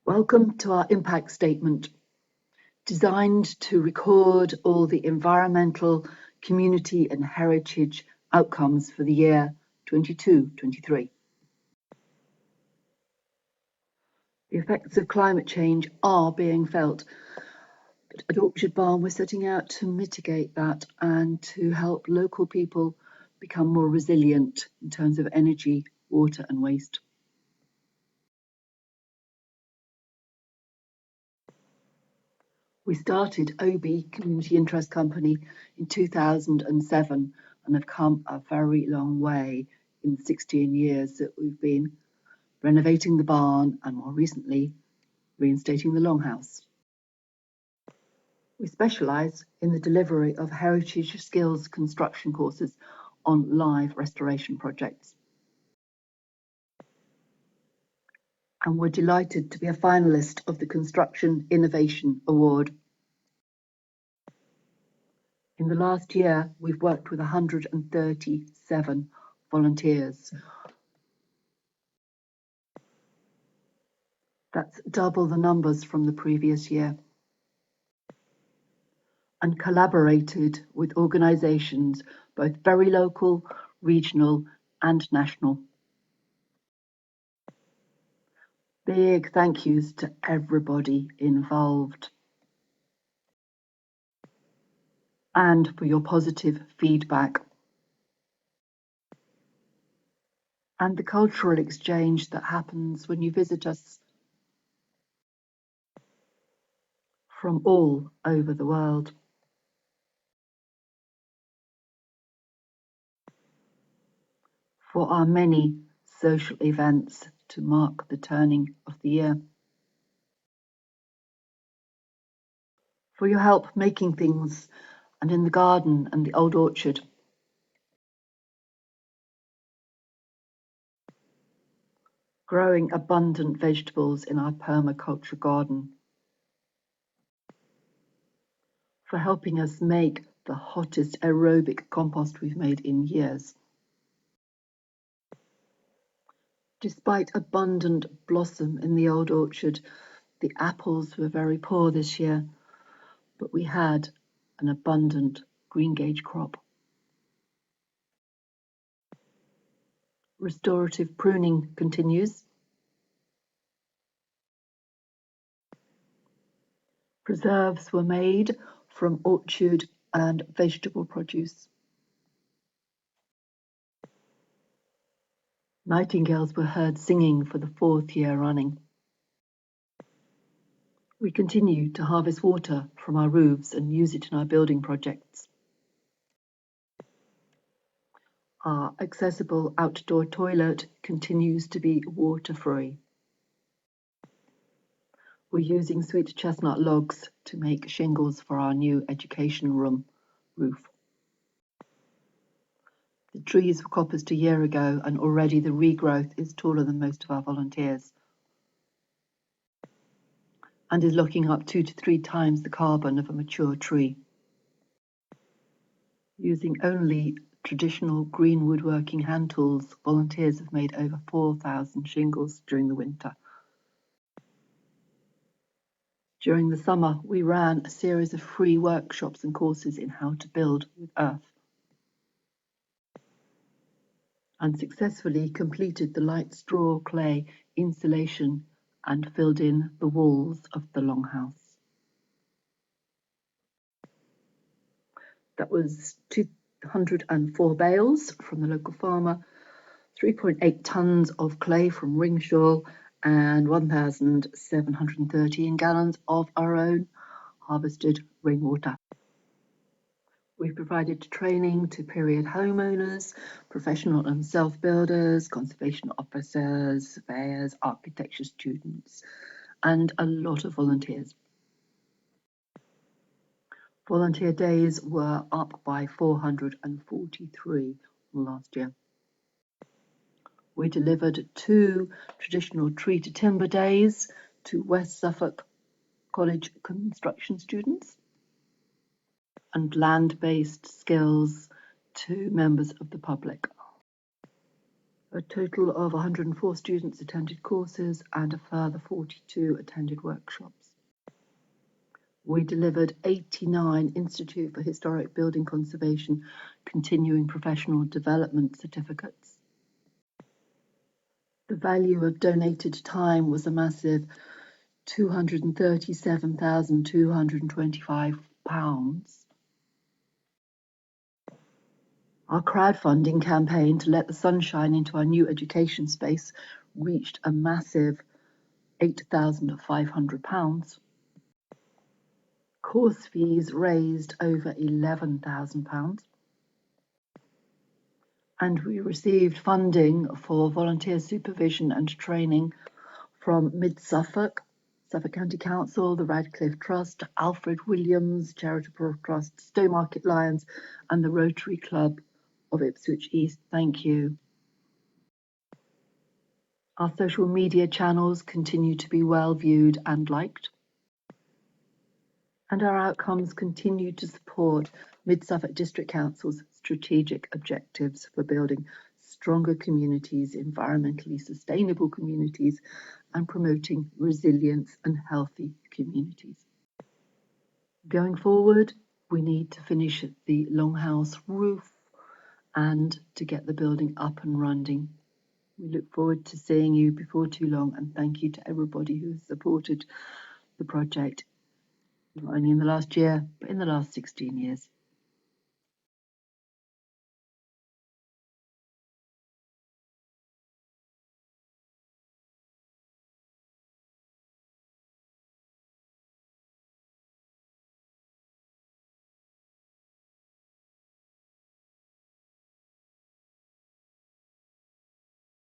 Welcome to our impact statement, designed to record all the environmental, community and heritage outcomes for the year 22-23. The effects of climate change are being felt, but at Orchard Barn we're setting out to mitigate that and to help local people become more resilient in terms of energy, water and waste. We started OBee Community Interest Company in 2007 and have come a very long way in the 16 years that we've been renovating the barn and more recently reinstating the longhouse. We specialise in the delivery of heritage skills construction courses on live restoration projects. And we're delighted to be a finalist of the Construction Innovation Award. In the last year, we've worked with 137 volunteers. That's double the numbers from the previous year. And collaborated with organisations both very local, regional and national. Big thank yous to everybody involved. And for your positive feedback. And the cultural exchange that happens when you visit us from all over the world. For our many social events to mark the turning of the year. For your help making things and in the garden and the old orchard. Growing abundant vegetables in our permaculture garden. For helping us make the hottest aerobic compost we've made in years. Despite abundant blossom in the old orchard, the apples were very poor this year, but we had an abundant greengage crop. Restorative pruning continues. Preserves were made from orchard and vegetable produce. Nightingales were heard singing for the 4th year running. We continue to harvest water from our roofs and use it in our building projects. Our accessible outdoor toilet continues to be water-free. We're using Sweet Chestnut logs to make shingles for our new education room roof. The trees were coppiced a year ago and already the regrowth is taller than most of our volunteers and is locking up 2 to 3 times the carbon of a mature tree. Using only traditional green woodworking hand tools, volunteers have made over 4,000 shingles during the winter. During the summer, we ran a series of free workshops and courses in how to build with earth and successfully completed the light straw clay insulation and filled in the walls of the longhouse. That was 204 bales from the local farmer, 3.8 tonnes of clay from Ringshaw and 1,713 gallons of our own harvested rainwater. We've provided training to period homeowners, professional and self-builders, conservation officers, surveyors, architecture students, and a lot of volunteers. Volunteer days were up by 443 last year. We delivered 2 traditional tree to timber days to West Suffolk College construction students and land-based skills to members of the public. A total of 104 students attended courses and a further 42 attended workshops. We delivered 89 Institute for Historic Building Conservation continuing professional development certificates. The value of donated time was a massive £237,225. Our crowdfunding campaign to let the sunshine into our new education space reached a massive £8,500. Course fees raised over £11,000. And we received funding for volunteer supervision and training from Mid-Suffolk, Suffolk County Council, the Radcliffe Trust, Alfred Williams Charitable Trust, Stowmarket Lions, and the Rotary Club of Ipswich East. Thank you. Our social media channels continue to be well viewed and liked. And our outcomes continue to support Mid-Suffolk District Council's strategic objectives for building stronger communities, environmentally sustainable communities, and promoting resilience and healthy communities. Going forward, we need to finish the longhouse roof and to get the building up and running. We look forward to seeing you before too long, and thank you to everybody who has supported the project, not only in the last year, but in the last 16 years.